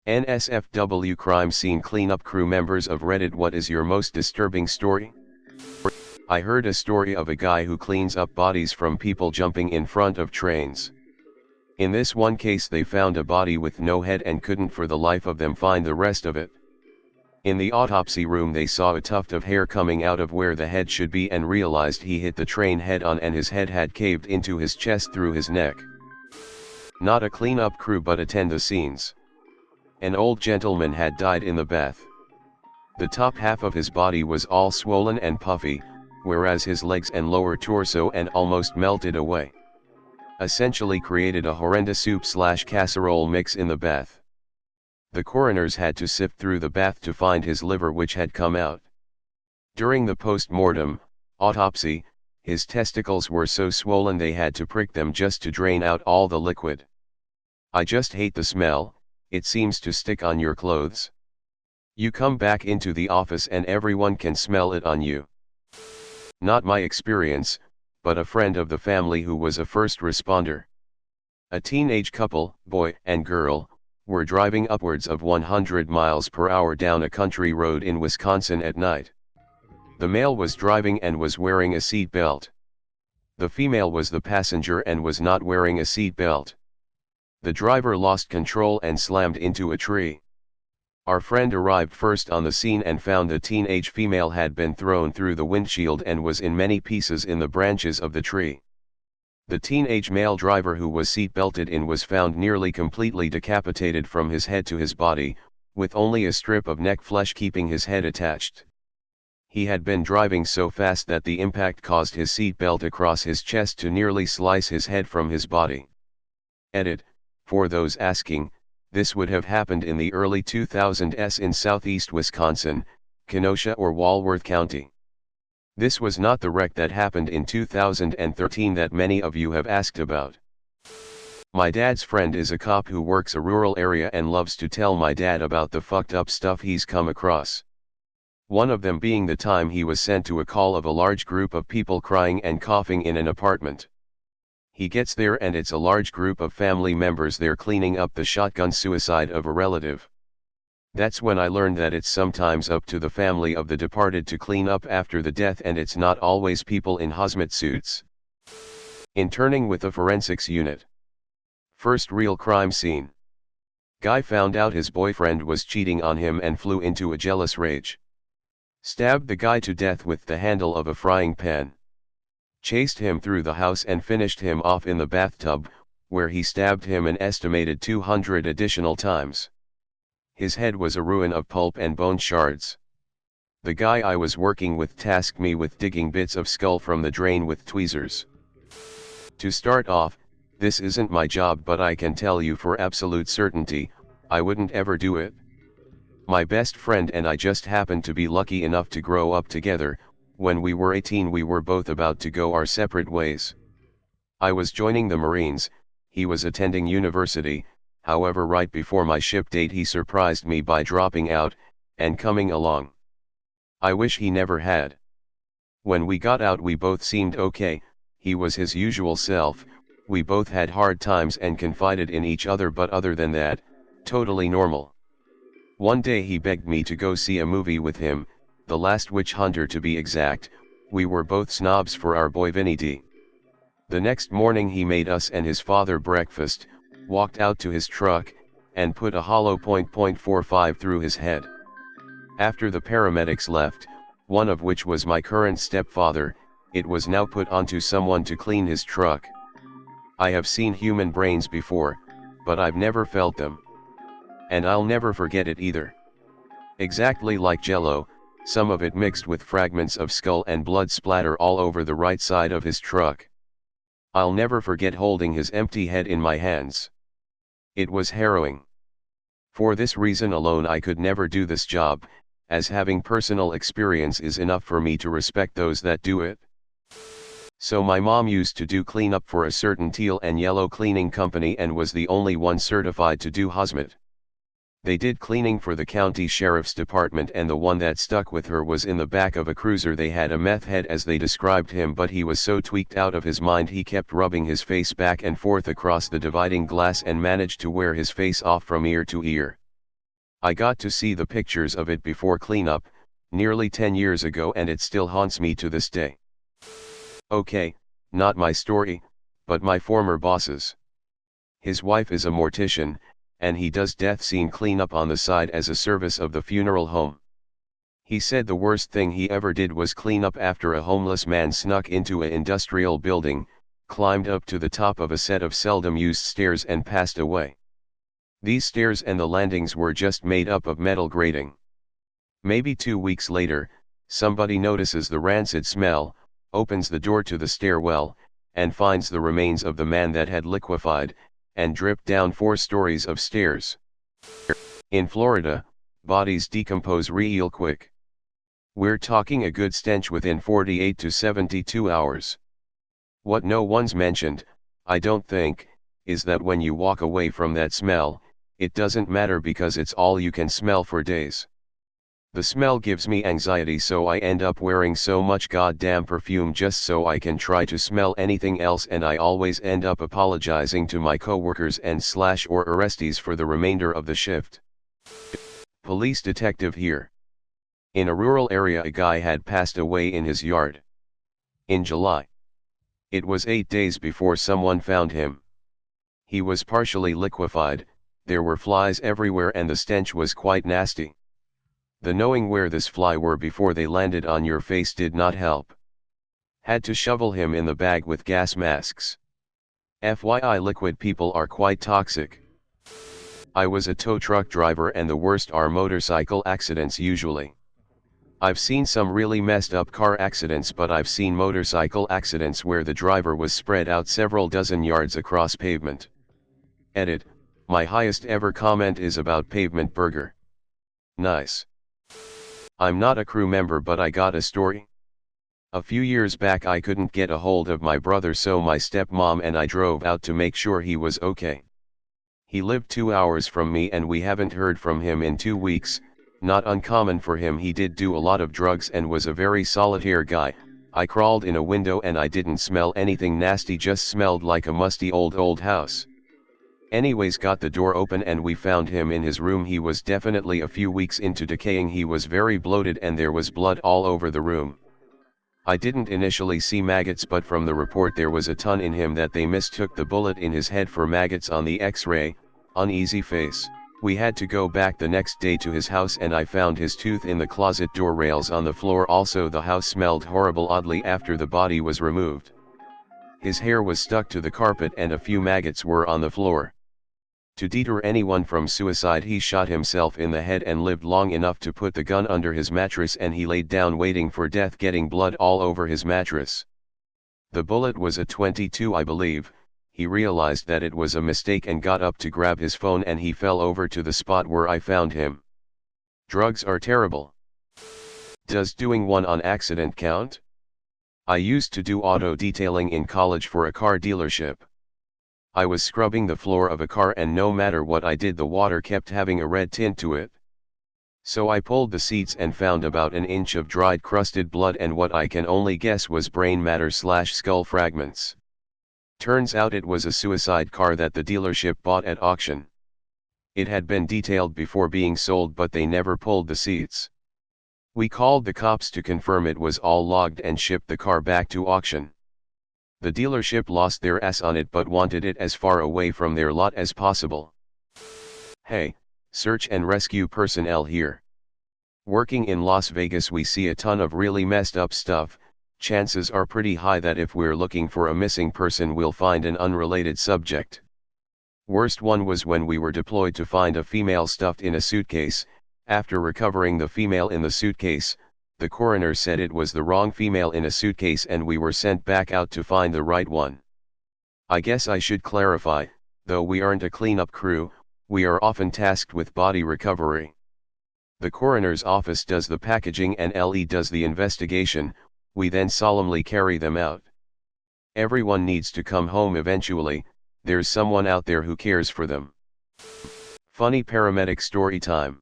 NSFW crime scene cleanup crew members of Reddit, what is your most disturbing story? I heard a story of a guy who cleans up bodies from people jumping in front of trains. In this one case they found a body with no head and couldn't for the life of them find the rest of it. In the autopsy room they saw a tuft of hair coming out of where the head should be and realized he hit the train head on and his head had caved into his chest through his neck. Not a cleanup crew but attend the scenes. An old gentleman had died in the bath. The top half of his body was all swollen and puffy, whereas his legs and lower torso and almost melted away. Essentially created a horrendous soup/casserole mix in the bath. The coroners had to sift through the bath to find his liver, which had come out. During the post-mortem autopsy, his testicles were so swollen they had to prick them just to drain out all the liquid. I just hate the smell, it seems to stick on your clothes. You come back into the office and everyone can smell it on you. Not my experience, but a friend of the family who was a first responder. A teenage couple, boy and girl, were driving upwards of 100 miles per hour down a country road in Wisconsin at night. The male was driving and was wearing a seat belt. The female was the passenger and was not wearing a seat belt. The driver lost control and slammed into a tree. Our friend arrived first on the scene and found the teenage female had been thrown through the windshield and was in many pieces in the branches of the tree. The teenage male driver, who was seat belted in, was found nearly completely decapitated from his head to his body, with only a strip of neck flesh keeping his head attached. He had been driving so fast that the impact caused his seat belt across his chest to nearly slice his head from his body. Edit, for those asking, this would have happened in the early 2000s in southeast Wisconsin, Kenosha or Walworth County. This was not the wreck that happened in 2013 that many of you have asked about. My dad's friend is a cop who works a rural area and loves to tell my dad about the fucked up stuff he's come across. One of them being the time he was sent to a call of a large group of people crying and coughing in an apartment. He gets there and it's a large group of family members there cleaning up the shotgun suicide of a relative. That's when I learned that it's sometimes up to the family of the departed to clean up after the death, and it's not always people in hazmat suits. Interning with a forensics unit. First real crime scene. Guy found out his boyfriend was cheating on him and flew into a jealous rage. Stabbed the guy to death with the handle of a frying pan. Chased him through the house and finished him off in the bathtub, where he stabbed him an estimated 200 additional times. His head was a ruin of pulp and bone shards. The guy I was working with tasked me with digging bits of skull from the drain with tweezers. To start off, this isn't my job, but I can tell you for absolute certainty, I wouldn't ever do it. My best friend and I just happened to be lucky enough to grow up together. When we were 18 we were both about to go our separate ways. I was joining the Marines, he was attending university, however right before my ship date he surprised me by dropping out, and coming along. I wish he never had. When we got out we both seemed okay, he was his usual self, we both had hard times and confided in each other, but other than that, totally normal. One day he begged me to go see a movie with him, The Last Witch Hunter to be exact. We were both snobs for our boy Vinny D. The next morning he made us and his father breakfast, walked out to his truck, and put a hollow .45 through his head. After the paramedics left, one of which was my current stepfather, it was now put onto someone to clean his truck. I have seen human brains before, but I've never felt them. And I'll never forget it either. Exactly like Jello, some of it mixed with fragments of skull and blood splatter all over the right side of his truck. I'll never forget holding his empty head in my hands. It was harrowing. For this reason alone I could never do this job, as having personal experience is enough for me to respect those that do it. So my mom used to do cleanup for a certain teal and yellow cleaning company and was the only one certified to do hazmat. They did cleaning for the county sheriff's department, and the one that stuck with her was in the back of a cruiser. They had a meth head as they described him, but he was so tweaked out of his mind he kept rubbing his face back and forth across the dividing glass and managed to wear his face off from ear to ear. I got to see the pictures of it before cleanup, nearly 10 years ago, and it still haunts me to this day. Okay, not my story, but my former boss's. His wife is a mortician, and he does death scene cleanup on the side as a service of the funeral home. He said the worst thing he ever did was clean up after a homeless man snuck into an industrial building, climbed up to the top of a set of seldom used stairs and passed away. These stairs and the landings were just made up of metal grating. Maybe 2 weeks later, somebody notices the rancid smell, opens the door to the stairwell, and finds the remains of the man that had liquefied, and dripped down 4 stories of stairs. In Florida, bodies decompose real quick. We're talking a good stench within 48 to 72 hours. What no one's mentioned, I don't think, is that when you walk away from that smell, it doesn't matter because it's all you can smell for days. The smell gives me anxiety, so I end up wearing so much goddamn perfume just so I can try to smell anything else, and I always end up apologizing to my coworkers and / or arrestees for the remainder of the shift. Police detective here. In a rural area, a guy had passed away in his yard. In July. It was 8 days before someone found him. He was partially liquefied, there were flies everywhere, and the stench was quite nasty. The knowing where this fly were before they landed on your face did not help. Had to shovel him in the bag with gas masks. FYI, liquid people are quite toxic. I was a tow truck driver, and the worst are motorcycle accidents usually. I've seen some really messed up car accidents, but I've seen motorcycle accidents where the driver was spread out several dozen yards across pavement. Edit, my highest ever comment is about Pavement Burger. Nice. I'm not a crew member, but I got a story. A few years back I couldn't get a hold of my brother, so my stepmom and I drove out to make sure he was okay. He lived 2 hours from me and we haven't heard from him in 2 weeks. Not uncommon for him. He did do a lot of drugs and was a very solitaire guy. I crawled in a window and I didn't smell anything nasty, just smelled like a musty old house. Anyways, got the door open and we found him in his room. He was definitely a few weeks into decaying. He was very bloated and there was blood all over the room. I didn't initially see maggots, but from the report there was a ton in him that they mistook the bullet in his head for maggots on the x-ray. Uneasy face. We had to go back the next day to his house and I found his tooth in the closet door rails on the floor. Also, the house smelled horrible oddly after the body was removed. His hair was stuck to the carpet and a few maggots were on the floor. To deter anyone from suicide, he shot himself in the head and lived long enough to put the gun under his mattress, and he laid down waiting for death, getting blood all over his mattress. The bullet was a .22, I believe. He realized that it was a mistake and got up to grab his phone, and he fell over to the spot where I found him. Drugs are terrible. Does doing one on accident count? I used to do auto detailing in college for a car dealership. I was scrubbing the floor of a car and no matter what I did, the water kept having a red tint to it. So I pulled the seats and found about an inch of dried crusted blood and what I can only guess was brain matter / skull fragments. Turns out it was a suicide car that the dealership bought at auction. It had been detailed before being sold, but they never pulled the seats. We called the cops to confirm it was all logged and shipped the car back to auction. The dealership lost their ass on it but wanted it as far away from their lot as possible. Hey, search and rescue personnel here. Working in Las Vegas, we see a ton of really messed up stuff. Chances are pretty high that if we're looking for a missing person, we'll find an unrelated subject. Worst one was when we were deployed to find a female stuffed in a suitcase. After recovering the female in the suitcase, the coroner said it was the wrong female in a suitcase and we were sent back out to find the right one. I guess I should clarify, though we aren't a cleanup crew, we are often tasked with body recovery. The coroner's office does the packaging and LE does the investigation. We then solemnly carry them out. Everyone needs to come home eventually. There's someone out there who cares for them. Funny paramedic story time.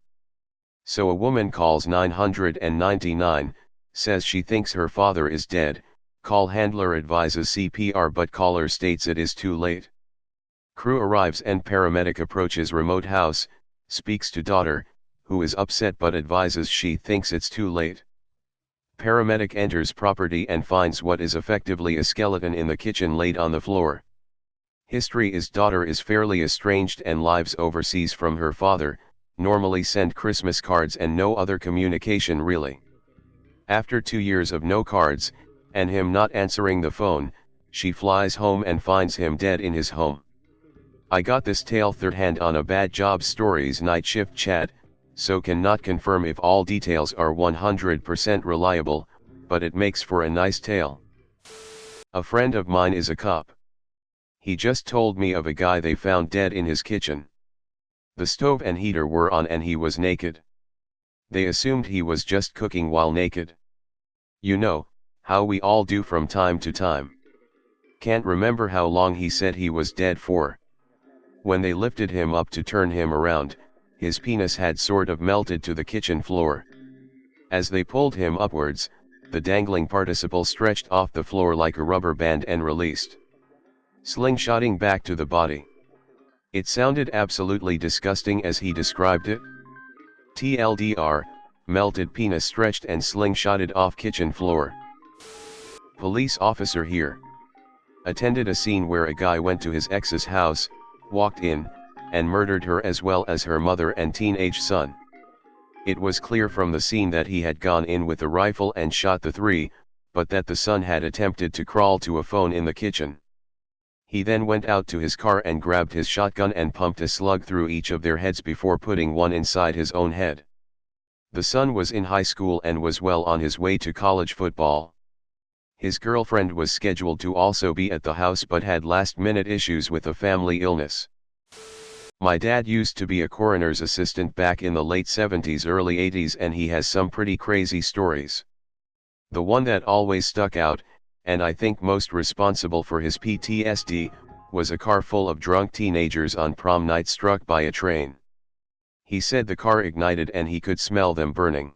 So a woman calls 999, says she thinks her father is dead. Call handler advises CPR but caller states it is too late. Crew arrives and paramedic approaches remote house, speaks to daughter, who is upset but advises she thinks it's too late. Paramedic enters property and finds what is effectively a skeleton in the kitchen laid on the floor. History is daughter is fairly estranged and lives overseas from her father, normally send Christmas cards and no other communication really. After 2 years of no cards, and him not answering the phone, she flies home and finds him dead in his home. I got this tale third hand on a Bad Job Stories night shift chat, so cannot confirm if all details are 100% reliable, but it makes for a nice tale. A friend of mine is a cop. He just told me of a guy they found dead in his kitchen. The stove and heater were on and he was naked. They assumed he was just cooking while naked. You know, how we all do from time to time. Can't remember how long he said he was dead for. When they lifted him up to turn him around, his penis had sort of melted to the kitchen floor. As they pulled him upwards, the dangling participle stretched off the floor like a rubber band and released, slingshotting back to the body. It sounded absolutely disgusting as he described it. TLDR, melted penis stretched and slingshotted off kitchen floor. Police officer here. Attended a scene where a guy went to his ex's house, walked in, and murdered her as well as her mother and teenage son. It was clear from the scene that he had gone in with a rifle and shot the three, but that the son had attempted to crawl to a phone in the kitchen. He then went out to his car and grabbed his shotgun and pumped a slug through each of their heads before putting one inside his own head. The son was in high school and was well on his way to college football. His girlfriend was scheduled to also be at the house but had last-minute issues with a family illness. My dad used to be a coroner's assistant back in the late 70s early 80s and he has some pretty crazy stories. The one that always stuck out, and I think most responsible for his PTSD, was a car full of drunk teenagers on prom night struck by a train. He said the car ignited and he could smell them burning.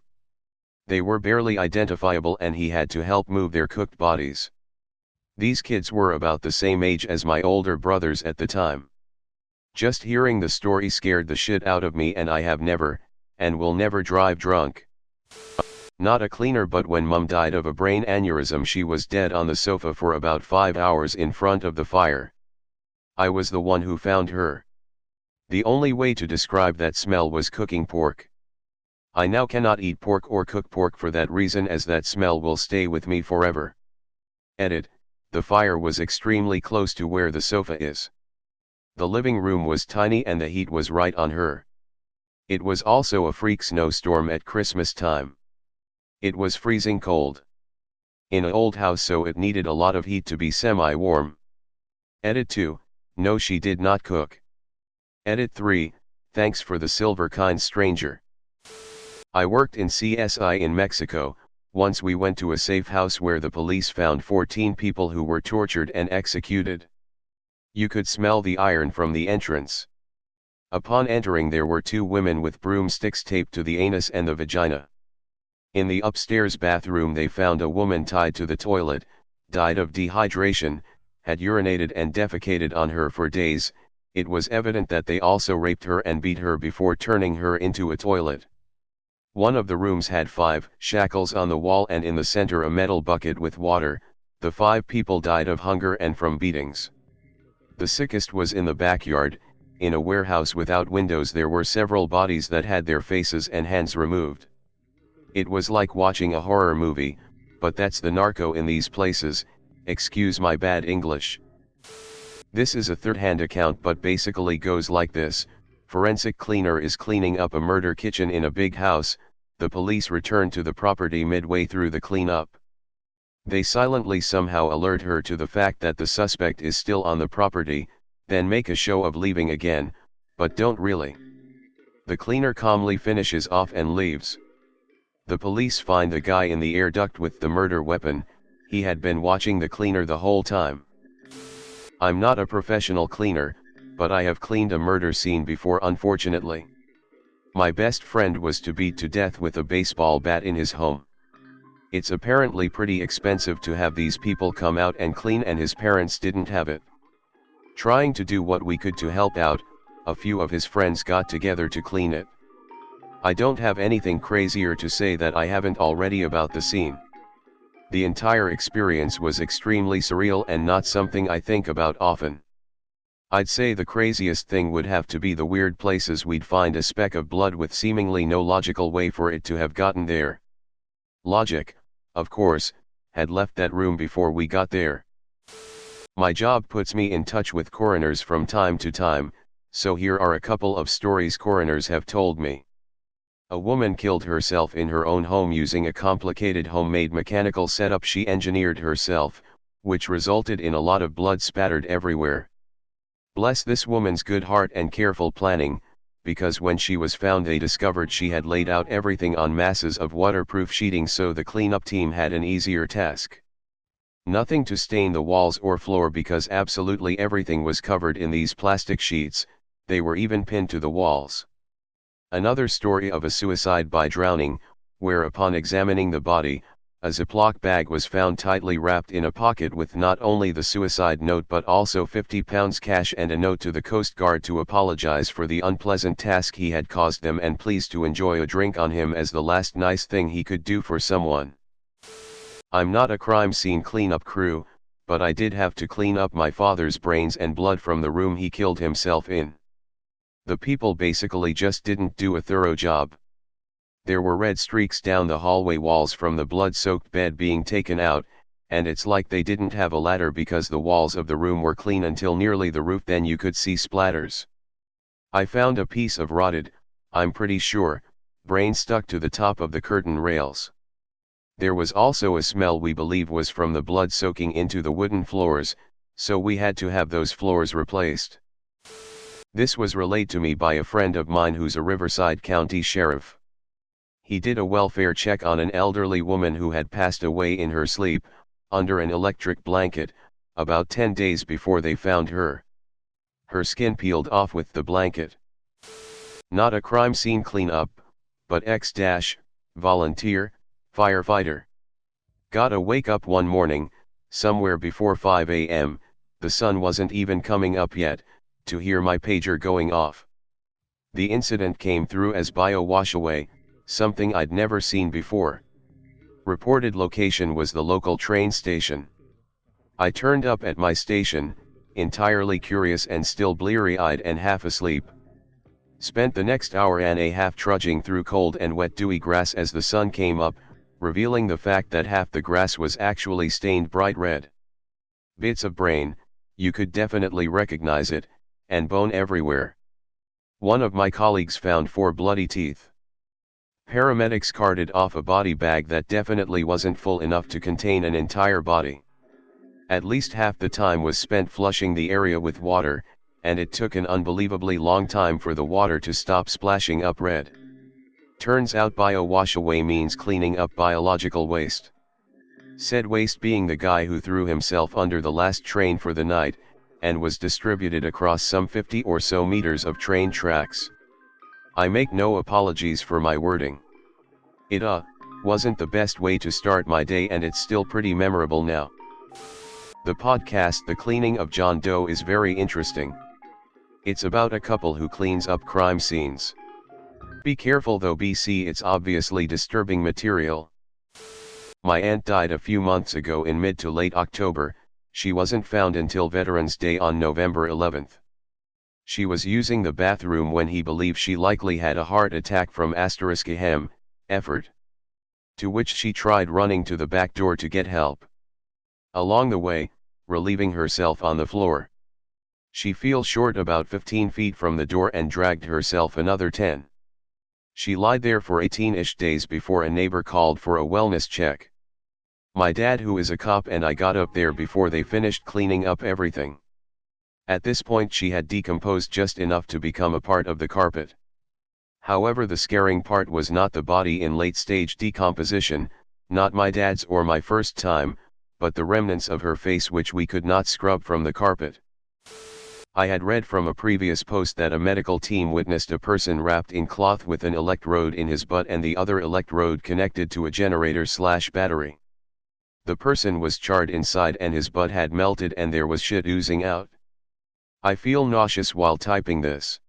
They were barely identifiable and he had to help move their cooked bodies. These kids were about the same age as my older brothers at the time. Just hearing the story scared the shit out of me and I have never, and will never drive drunk. Not a cleaner, but when mum died of a brain aneurysm she was dead on the sofa for about 5 hours in front of the fire. I was the one who found her. The only way to describe that smell was cooking pork. I now cannot eat pork or cook pork for that reason, as that smell will stay with me forever. Edit, the fire was extremely close to where the sofa is. The living room was tiny and the heat was right on her. It was also a freak snowstorm at Christmas time. It was freezing cold. In an old house, so it needed a lot of heat to be semi-warm. Edit 2, no, she did not cook. Edit 3, thanks for the silver, kind stranger. I worked in CSI in Mexico. Once we went to a safe house where the police found 14 people who were tortured and executed. You could smell the iron from the entrance. Upon entering, there were 2 women with broomsticks taped to the anus and the vagina. In the upstairs bathroom they found a woman tied to the toilet, died of dehydration, had urinated and defecated on her for days. It was evident that they also raped her and beat her before turning her into a toilet. One of the rooms had 5 shackles on the wall and in the center a metal bucket with water. The 5 people died of hunger and from beatings. The sickest was in the backyard. In a warehouse without windows there were several bodies that had their faces and hands removed. It was like watching a horror movie, but that's the narco in these places, excuse my bad English. This is a third-hand account but basically goes like this. Forensic cleaner is cleaning up a murder kitchen in a big house. The police return to the property midway through the cleanup. They silently somehow alert her to the fact that the suspect is still on the property, then make a show of leaving again, but don't really. The cleaner calmly finishes off and leaves. The police find the guy in the air duct with the murder weapon. He had been watching the cleaner the whole time. I'm not a professional cleaner, but I have cleaned a murder scene before, unfortunately. My best friend was to beat to death with a baseball bat in his home. It's apparently pretty expensive to have these people come out and clean, and his parents didn't have it. Trying to do what we could to help out, a few of his friends got together to clean it. I don't have anything crazier to say that I haven't already about the scene. The entire experience was extremely surreal and not something I think about often. I'd say the craziest thing would have to be the weird places we'd find a speck of blood with seemingly no logical way for it to have gotten there. Logic, of course, had left that room before we got there. My job puts me in touch with coroners from time to time, so here are a couple of stories coroners have told me. A woman killed herself in her own home using a complicated homemade mechanical setup she engineered herself, which resulted in a lot of blood spattered everywhere. Bless this woman's good heart and careful planning, because when she was found they discovered she had laid out everything on masses of waterproof sheeting so the cleanup team had an easier task. Nothing to stain the walls or floor because absolutely everything was covered in these plastic sheets, they were even pinned to the walls. Another story of a suicide by drowning, where upon examining the body, a Ziploc bag was found tightly wrapped in a pocket with not only the suicide note but also £50 cash and a note to the Coast Guard to apologize for the unpleasant task he had caused them and please to enjoy a drink on him as the last nice thing he could do for someone. I'm not a crime scene cleanup crew, but I did have to clean up my father's brains and blood from the room he killed himself in. The people basically just didn't do a thorough job. There were red streaks down the hallway walls from the blood-soaked bed being taken out, and it's like they didn't have a ladder because the walls of the room were clean until nearly the roof, then you could see splatters. I found a piece of rotted, I'm pretty sure, brain stuck to the top of the curtain rails. There was also a smell we believe was from the blood soaking into the wooden floors, so we had to have those floors replaced. This was relayed to me by a friend of mine who's a Riverside County sheriff. He did a welfare check on an elderly woman who had passed away in her sleep, under an electric blanket, about 10 days before they found her. Her skin peeled off with the blanket. Not a crime scene cleanup, but volunteer, firefighter. Gotta wake up one morning, somewhere before 5 a.m., the sun wasn't even coming up yet, to hear my pager going off. The incident came through as bio washaway, something I'd never seen before. Reported location was the local train station. I turned up at my station, entirely curious and still bleary-eyed and half asleep. Spent the next hour and a half trudging through cold and wet dewy grass as the sun came up, revealing the fact that half the grass was actually stained bright red. Bits of brain, you could definitely recognize it, and bone everywhere. One of my colleagues found 4 bloody teeth. Paramedics carted off a body bag that definitely wasn't full enough to contain an entire body. At least half the time was spent flushing the area with water, and it took an unbelievably long time for the water to stop splashing up red. Turns out bio washaway means cleaning up biological waste. Said waste being the guy who threw himself under the last train for the night, and was distributed across some 50 or so meters of train tracks. I make no apologies for my wording. It wasn't the best way to start my day, and it's still pretty memorable now. The podcast The Cleaning of John Doe is very interesting. It's about a couple who cleans up crime scenes. Be careful though, BC, it's obviously disturbing material. My aunt died a few months ago in mid to late October. She wasn't found until Veterans Day on November 11th. She was using the bathroom when he believed she likely had a heart attack from effort. To which she tried running to the back door to get help. Along the way, relieving herself on the floor. She fell short about 15 feet from the door and dragged herself another 10. She lied there for 18-ish days before a neighbor called for a wellness check. My dad, who is a cop, and I got up there before they finished cleaning up everything. At this point she had decomposed just enough to become a part of the carpet. However, the scaring part was not the body in late-stage decomposition, not my dad's or my first time, but the remnants of her face which we could not scrub from the carpet. I had read from a previous post that a medical team witnessed a person wrapped in cloth with an electrode in his butt and the other electrode connected to a generator/battery. The person was charred inside and his butt had melted and there was shit oozing out. I feel nauseous while typing this.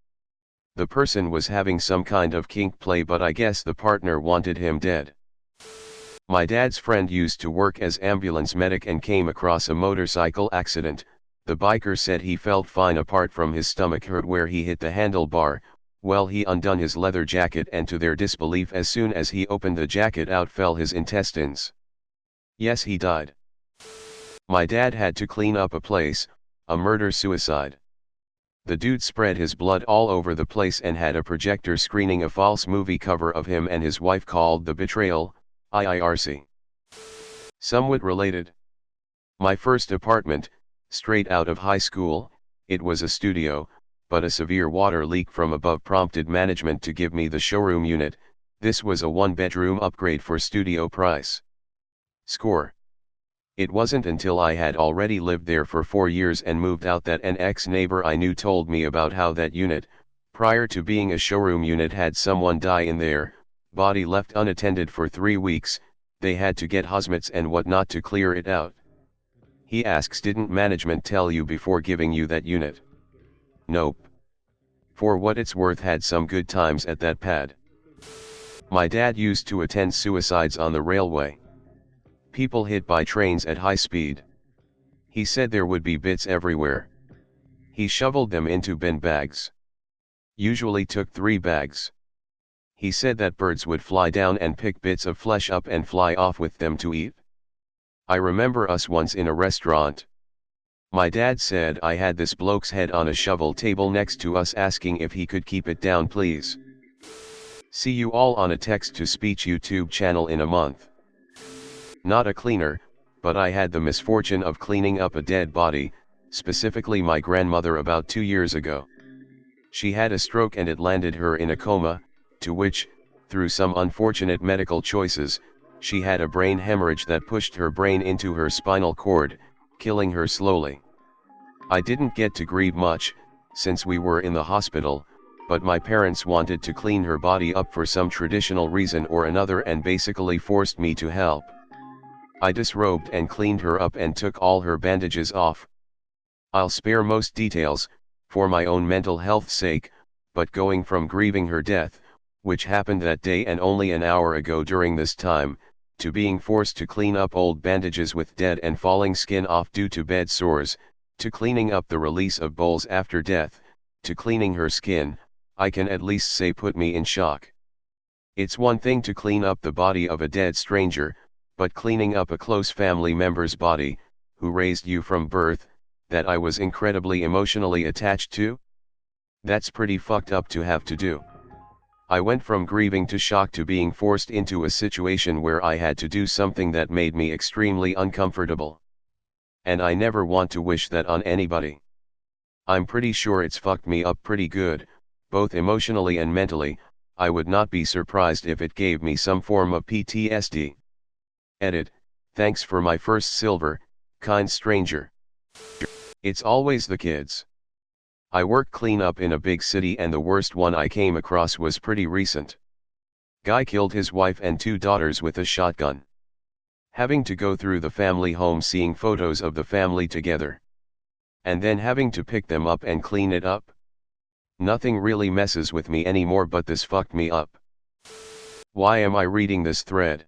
The person was having some kind of kink play, but I guess the partner wanted him dead. My dad's friend used to work as ambulance medic and came across a motorcycle accident. The biker said he felt fine apart from his stomach hurt where he hit the handlebar. Well, he undone his leather jacket, and to their disbelief, as soon as he opened the jacket, out fell his intestines. Yes, he died. My dad had to clean up a place, a murder-suicide. The dude spread his blood all over the place and had a projector screening a false movie cover of him and his wife called The Betrayal, IIRC. Somewhat related. My first apartment, straight out of high school, it was a studio, but a severe water leak from above prompted management to give me the showroom unit. This was a one-bedroom upgrade for studio price. Score. It wasn't until I had already lived there for 4 years and moved out that an ex-neighbor I knew told me about how that unit, prior to being a showroom unit, had someone die in there, body left unattended for 3 weeks. They had to get hazmats and whatnot to clear it out. He asks, didn't management tell you before giving you that unit? Nope. For what it's worth, had some good times at that pad. My dad used to attend suicides on the railway. People hit by trains at high speed. He said there would be bits everywhere. He shoveled them into bin bags. Usually took 3 bags. He said that birds would fly down and pick bits of flesh up and fly off with them to eat. I remember us once in a restaurant. My dad said I had this bloke's head on a shovel table next to us, asking if he could keep it down please. See you all on a text-to-speech YouTube channel in a month. Not a cleaner, but I had the misfortune of cleaning up a dead body, specifically my grandmother, about 2 years ago. She had a stroke and it landed her in a coma, to which, through some unfortunate medical choices, she had a brain hemorrhage that pushed her brain into her spinal cord, killing her slowly. I didn't get to grieve much, since we were in the hospital, but my parents wanted to clean her body up for some traditional reason or another and basically forced me to help. I disrobed and cleaned her up and took all her bandages off. I'll spare most details, for my own mental health's sake, but going from grieving her death, which happened that day and only an hour ago during this time, to being forced to clean up old bandages with dead and falling skin off due to bed sores, to cleaning up the release of bowels after death, to cleaning her skin, I can at least say put me in shock. It's one thing to clean up the body of a dead stranger, but cleaning up a close family member's body, who raised you from birth, that I was incredibly emotionally attached to? That's pretty fucked up to have to do. I went from grieving to shock to being forced into a situation where I had to do something that made me extremely uncomfortable. And I never want to wish that on anybody. I'm pretty sure it's fucked me up pretty good, both emotionally and mentally. I would not be surprised if it gave me some form of PTSD. Edit, thanks for my first silver, kind stranger. It's always the kids. I work cleanup in a big city and the worst one I came across was pretty recent. Guy killed his wife and 2 daughters with a shotgun. Having to go through the family home seeing photos of the family together. And then having to pick them up and clean it up. Nothing really messes with me anymore, but this fucked me up. Why am I reading this thread?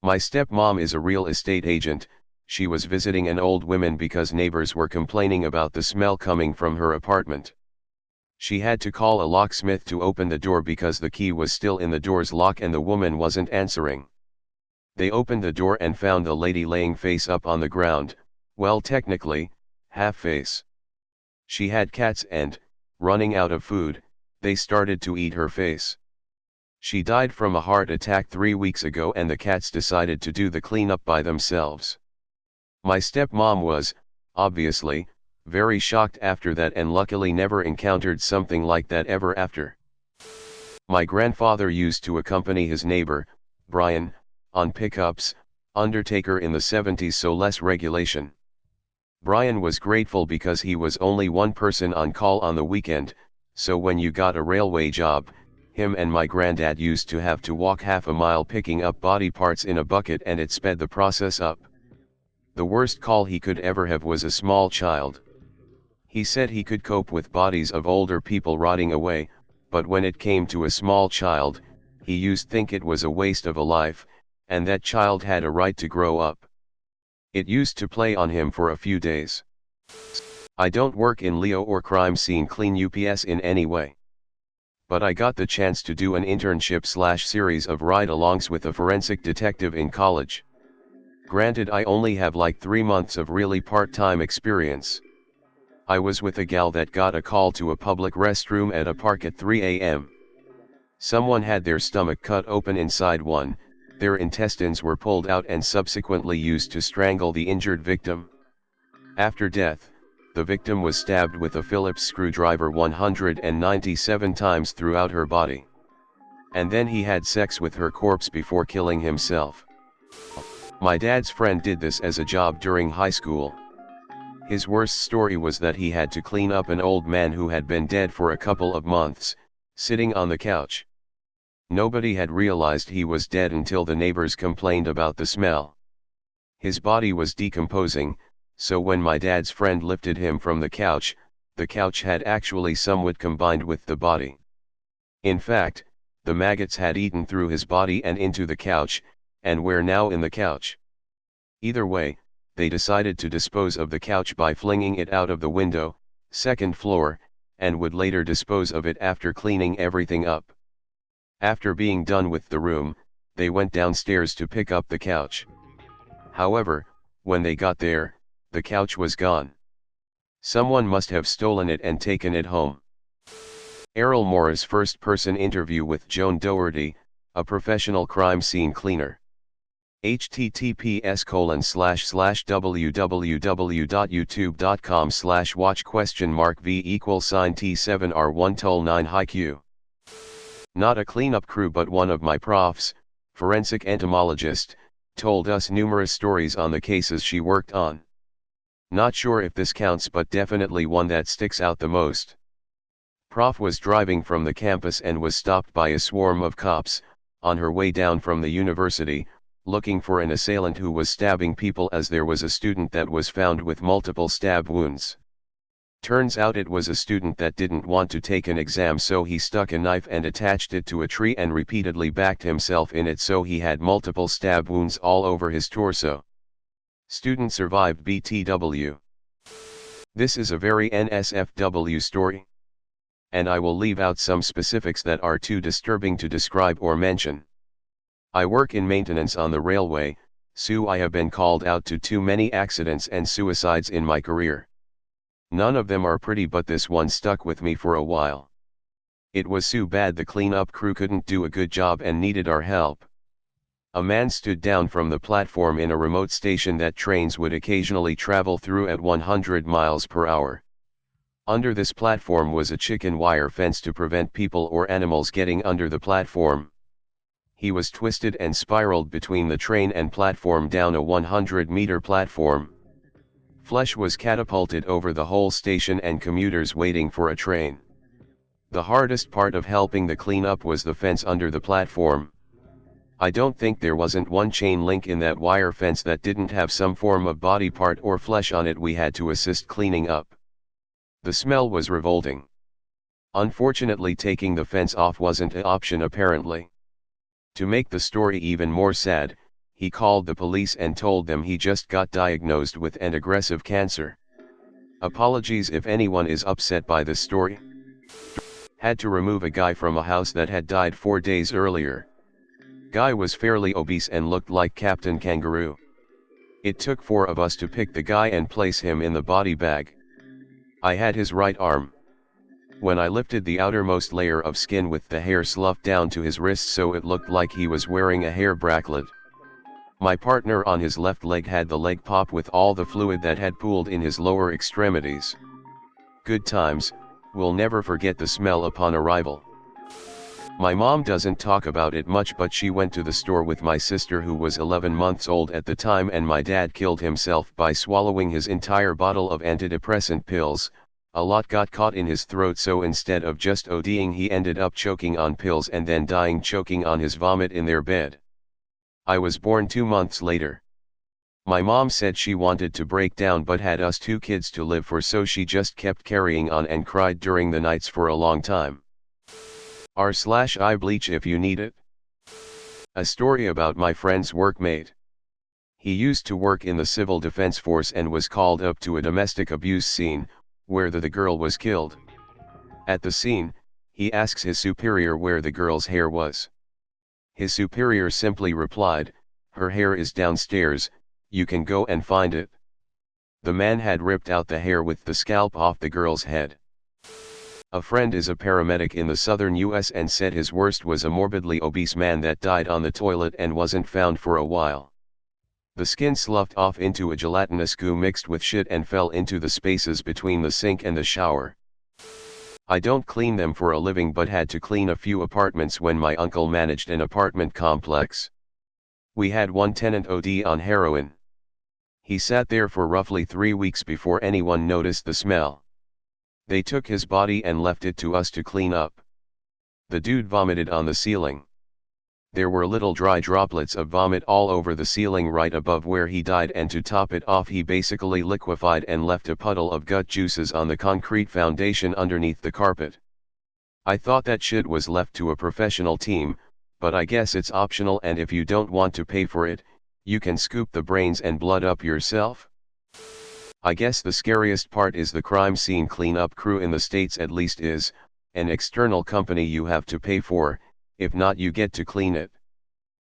My stepmom is a real estate agent. She was visiting an old woman because neighbors were complaining about the smell coming from her apartment. She had to call a locksmith to open the door because the key was still in the door's lock and the woman wasn't answering. They opened the door and found the lady laying face up on the ground, well, technically, half face. She had cats and, running out of food, they started to eat her face. She died from a heart attack 3 weeks ago and the cats decided to do the cleanup by themselves. My stepmom was, obviously, very shocked after that and luckily never encountered something like that ever after. My grandfather used to accompany his neighbor, Brian, on pickups, undertaker in the 70s, so less regulation. Brian was grateful because he was only one person on call on the weekend, so when you got a railway job, him and my granddad used to have to walk half a mile picking up body parts in a bucket and it sped the process up. The worst call he could ever have was a small child. He said he could cope with bodies of older people rotting away, but when it came to a small child, he used to think it was a waste of a life, and that child had a right to grow up. It used to play on him for a few days. I don't work in Leo or crime scene clean UPS in any way. But I got the chance to do an internship/series of ride-alongs with a forensic detective in college. Granted, I only have like 3 months of really part-time experience. I was with a gal that got a call to a public restroom at a park at 3 a.m. Someone had their stomach cut open inside one, their intestines were pulled out and subsequently used to strangle the injured victim. After death, the victim was stabbed with a Phillips screwdriver 197 times throughout her body. And then he had sex with her corpse before killing himself. My dad's friend did this as a job during high school. His worst story was that he had to clean up an old man who had been dead for a couple of months, sitting on the couch. Nobody had realized he was dead until the neighbors complained about the smell. His body was decomposing, so when my dad's friend lifted him from the couch had actually somewhat combined with the body. In fact, the maggots had eaten through his body and into the couch, and were now in the couch. Either way, they decided to dispose of the couch by flinging it out of the window, second floor, and would later dispose of it after cleaning everything up. After being done with the room, they went downstairs to pick up the couch. However, when they got there, the couch was gone. Someone must have stolen it and taken it home. Errol Morris first-person interview with Joan Doherty, a professional crime scene cleaner. https://www.youtube.com/watch?v=T7R1-9 Not a cleanup crew but one of my profs, forensic entomologist, told us numerous stories on the cases she worked on. Not sure if this counts but definitely one that sticks out the most. Prof was driving from the campus and was stopped by a swarm of cops, on her way down from the university, looking for an assailant who was stabbing people as there was a student that was found with multiple stab wounds. Turns out it was a student that didn't want to take an exam, so he stuck a knife and attached it to a tree and repeatedly backed himself in it, so he had multiple stab wounds all over his torso. Student survived BTW. This is a very NSFW story. And I will leave out some specifics that are too disturbing to describe or mention. I work in maintenance on the railway, so I have been called out to too many accidents and suicides in my career. None of them are pretty, but this one stuck with me for a while. It was so bad the cleanup crew couldn't do a good job and needed our help. A man stood down from the platform in a remote station that trains would occasionally travel through at 100 miles per hour. Under this platform was a chicken wire fence to prevent people or animals getting under the platform. He was twisted and spiraled between the train and platform down a 100-meter platform. Flesh was catapulted over the whole station and commuters waiting for a train. The hardest part of helping the cleanup was the fence under the platform. I don't think there wasn't one chain link in that wire fence that didn't have some form of body part or flesh on it we had to assist cleaning up. The smell was revolting. Unfortunately, taking the fence off wasn't an option apparently. To make the story even more sad, he called the police and told them he just got diagnosed with an aggressive cancer. Apologies if anyone is upset by this story. Had to remove a guy from a house that had died 4 days earlier. Guy was fairly obese and looked like Captain Kangaroo. It took 4 of us to pick the guy and place him in the body bag. I had his right arm. When I lifted the outermost layer of skin with the hair sloughed down to his wrist so it looked like he was wearing a hair bracelet. My partner on his left leg had the leg pop with all the fluid that had pooled in his lower extremities. Good times, we'll never forget the smell upon arrival. My mom doesn't talk about it much, but she went to the store with my sister who was 11 months old at the time, and my dad killed himself by swallowing his entire bottle of antidepressant pills. A lot got caught in his throat, so instead of just ODing he ended up choking on pills and then dying choking on his vomit in their bed. I was born 2 months later. My mom said she wanted to break down but had us 2 kids to live for, so she just kept carrying on and cried during the nights for a long time. R/I bleach if you need it. A story about my friend's workmate. He used to work in the civil defense force and was called up to a domestic abuse scene, where the girl was killed. At the scene, he asks his superior where the girl's hair was. His superior simply replied, "Her hair is downstairs, you can go and find it." The man had ripped out the hair with the scalp off the girl's head. A friend is a paramedic in the southern US and said his worst was a morbidly obese man that died on the toilet and wasn't found for a while. The skin sloughed off into a gelatinous goo mixed with shit and fell into the spaces between the sink and the shower. I don't clean them for a living but had to clean a few apartments when my uncle managed an apartment complex. We had one tenant OD on heroin. He sat there for roughly 3 weeks before anyone noticed the smell. They took his body and left it to us to clean up. The dude vomited on the ceiling. There were little dry droplets of vomit all over the ceiling right above where he died, and to top it off he basically liquefied and left a puddle of gut juices on the concrete foundation underneath the carpet. I thought that shit was left to a professional team, but I guess it's optional, and if you don't want to pay for it, you can scoop the brains and blood up yourself. I guess the scariest part is the crime scene cleanup crew in the States, at least, is an external company you have to pay for, if not you get to clean it.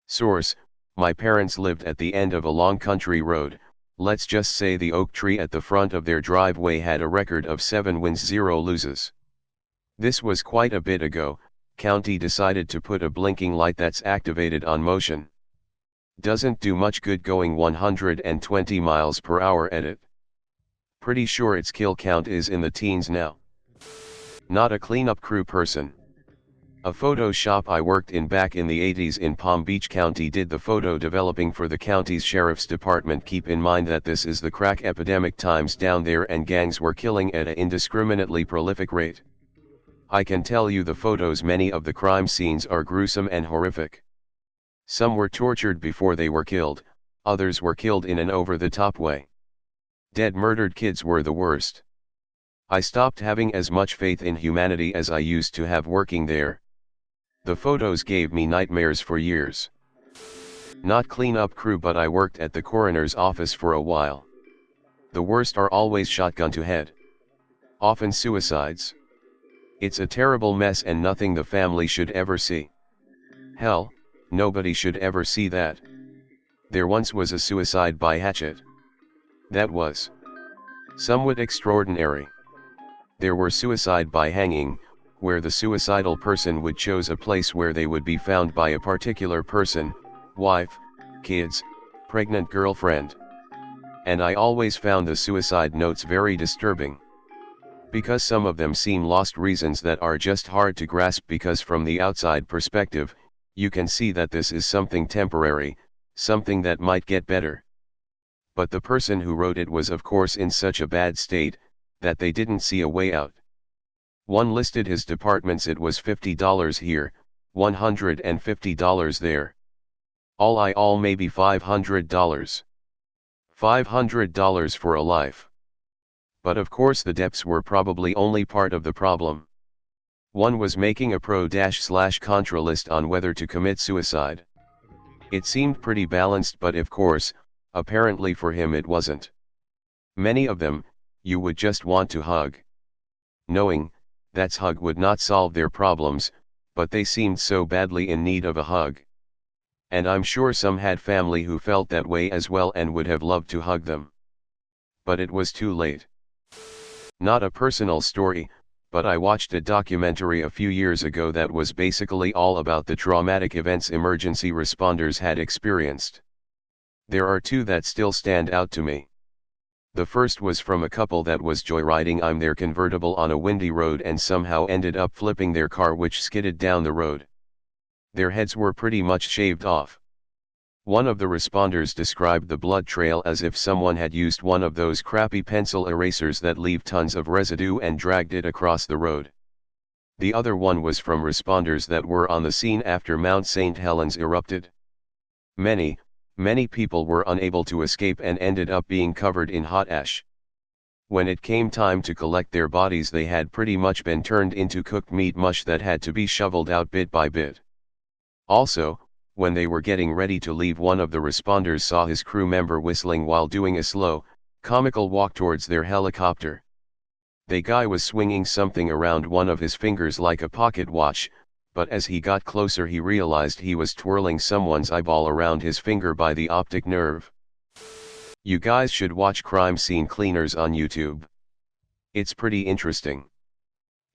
Source: my parents lived at the end of a long country road. Let's just say the oak tree at the front of their driveway had a record of 7 wins 0 loses. This was quite a bit ago. County decided to put a blinking light that's activated on motion. Doesn't do much good going 120 miles per hour at it. Pretty sure its kill count is in the teens now. Not a cleanup crew person. A photo shop I worked in back in the 80s in Palm Beach County did the photo developing for the county's sheriff's department. Keep in mind that this is the crack epidemic times down there, and gangs were killing at an indiscriminately prolific rate. I can tell you the photos, many of the crime scenes are gruesome and horrific. Some were tortured before they were killed, others were killed in an over-the-top way. Dead murdered kids were the worst. I stopped having as much faith in humanity as I used to have working there. The photos gave me nightmares for years. Not cleanup crew, but I worked at the coroner's office for a while. The worst are always shotgun to head. Often suicides. It's a terrible mess and nothing the family should ever see. Hell, nobody should ever see that. There once was a suicide by hatchet. That was somewhat extraordinary. There were suicide by hanging, where the suicidal person would choose a place where they would be found by a particular person, wife, kids, pregnant girlfriend. And I always found the suicide notes very disturbing. Because some of them seem lost reasons that are just hard to grasp, because from the outside perspective, you can see that this is something temporary, something that might get better. But the person who wrote it was of course in such a bad state, that they didn't see a way out. One listed his departments. It was $50 here, $150 there. All maybe $500. $500 for a life. But of course the depths were probably only part of the problem. One was making a pro-/contra list on whether to commit suicide. It seemed pretty balanced, but of course, apparently for him it wasn't. Many of them, you would just want to hug. Knowing, that hug would not solve their problems, but they seemed so badly in need of a hug. And I'm sure some had family who felt that way as well and would have loved to hug them. But it was too late. Not a personal story, but I watched a documentary a few years ago that was basically all about the traumatic events emergency responders had experienced. There are 2 that still stand out to me. The first was from a couple that was joyriding in their convertible on a windy road and somehow ended up flipping their car, which skidded down the road. Their heads were pretty much shaved off. One of the responders described the blood trail as if someone had used one of those crappy pencil erasers that leave tons of residue and dragged it across the road. The other one was from responders that were on the scene after Mount St. Helens erupted. Many Many people were unable to escape and ended up being covered in hot ash. When it came time to collect their bodies, they had pretty much been turned into cooked meat mush that had to be shoveled out bit by bit. Also, when they were getting ready to leave, one of the responders saw his crew member whistling while doing a slow, comical walk towards their helicopter. The guy was swinging something around one of his fingers like a pocket watch, but as he got closer he realized he was twirling someone's eyeball around his finger by the optic nerve. You guys should watch Crime Scene Cleaners on YouTube. It's pretty interesting.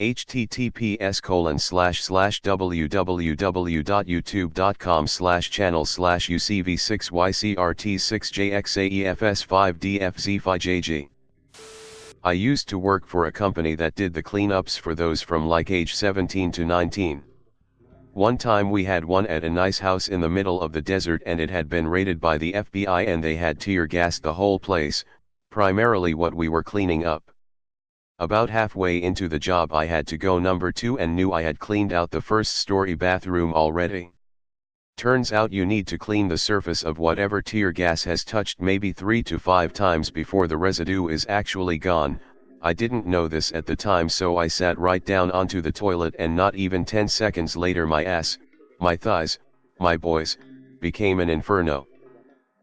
https://www.youtube.com/channel/UCV6YCRT6JXAEFS5DFZ5JG. I used to work for a company that did the cleanups for those from like age 17 to 19. One time we had one at a nice house in the middle of the desert, and it had been raided by the FBI and they had tear gassed the whole place, primarily what we were cleaning up. About halfway into the job I had to go number 2 and knew I had cleaned out the first story bathroom already. Turns out you need to clean the surface of whatever tear gas has touched maybe 3 to 5 times before the residue is actually gone. I didn't know this at the time, so I sat right down onto the toilet, and not even 10 seconds later my ass, my thighs, my boys, became an inferno.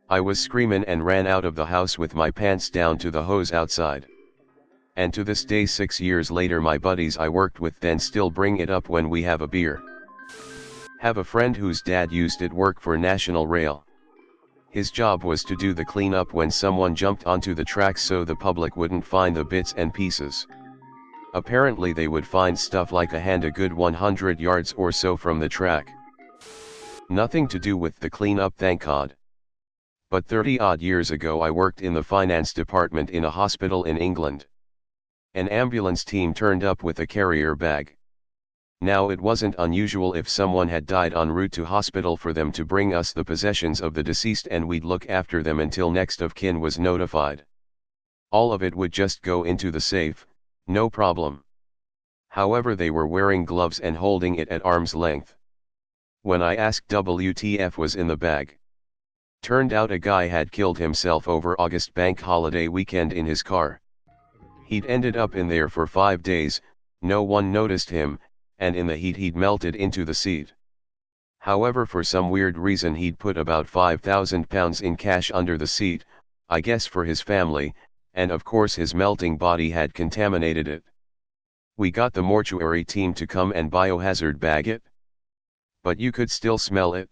I was screaming and ran out of the house with my pants down to the hose outside. And to this day, 6 years later, my buddies I worked with then still bring it up when we have a beer. Have a friend whose dad used it work for National Rail. His job was to do the cleanup when someone jumped onto the tracks so the public wouldn't find the bits and pieces. Apparently they would find stuff like a hand a good 100 yards or so from the track. Nothing to do with the cleanup, thank God. But 30-odd years ago I worked in the finance department in a hospital in England. An ambulance team turned up with a carrier bag. Now it wasn't unusual if someone had died en route to hospital for them to bring us the possessions of the deceased, and we'd look after them until next of kin was notified. All of it would just go into the safe, no problem. However, they were wearing gloves and holding it at arm's length. When I asked WTF was in the bag, turned out a guy had killed himself over August bank holiday weekend in his car. He'd ended up in there for 5 days, no one noticed him, and in the heat he'd melted into the seat. However, for some weird reason he'd put about £5,000 in cash under the seat, I guess for his family, and of course his melting body had contaminated it. We got the mortuary team to come and biohazard bag it. But you could still smell it.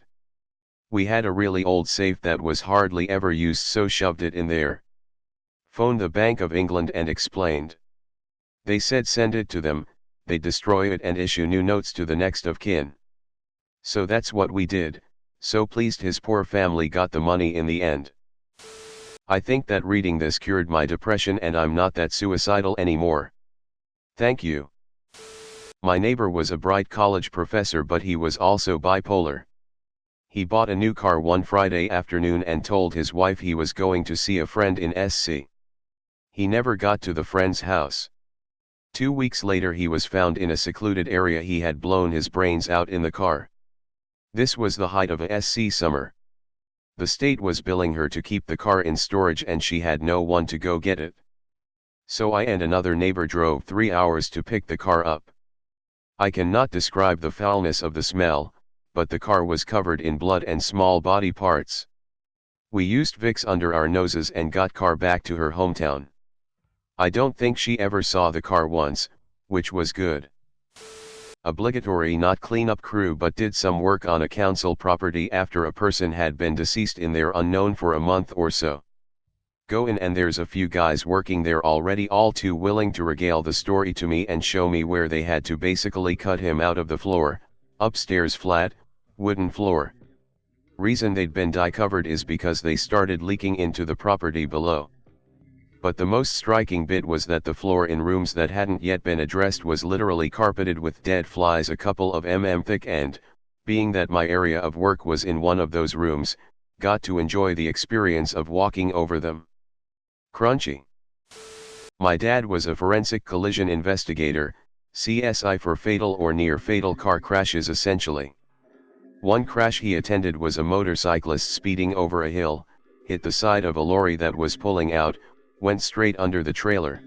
We had a really old safe that was hardly ever used, so shoved it in there. Phoned the Bank of England and explained. They said send it to them, they destroy it and issue new notes to the next of kin. So that's what we did, so pleased his poor family got the money in the end. I think that reading this cured my depression and I'm not that suicidal anymore. Thank you. My neighbor was a bright college professor, but he was also bipolar. He bought a new car one Friday afternoon and told his wife he was going to see a friend in SC. He never got to the friend's house. 2 weeks later he was found in a secluded area. He had blown his brains out in the car. This was the height of a SC summer. The state was billing her to keep the car in storage and she had no one to go get it. So I and another neighbor drove 3 hours to pick the car up. I cannot describe the foulness of the smell, but the car was covered in blood and small body parts. We used Vicks under our noses and got car back to her hometown. I don't think she ever saw the car once, which was good. Obligatory not cleanup crew, but did some work on a council property after a person had been deceased in there unknown for a month or so. Go in and there's a few guys working there already, all too willing to regale the story to me and show me where they had to basically cut him out of the floor, upstairs flat, wooden floor. Reason they'd been dye covered is because they started leaking into the property below. But the most striking bit was that the floor in rooms that hadn't yet been addressed was literally carpeted with dead flies a couple of thick, and, being that my area of work was in one of those rooms, got to enjoy the experience of walking over them. Crunchy. My dad was a forensic collision investigator, CSI for fatal or near fatal car crashes essentially. One crash he attended was a motorcyclist speeding over a hill, hit the side of a lorry that was pulling out, went straight under the trailer.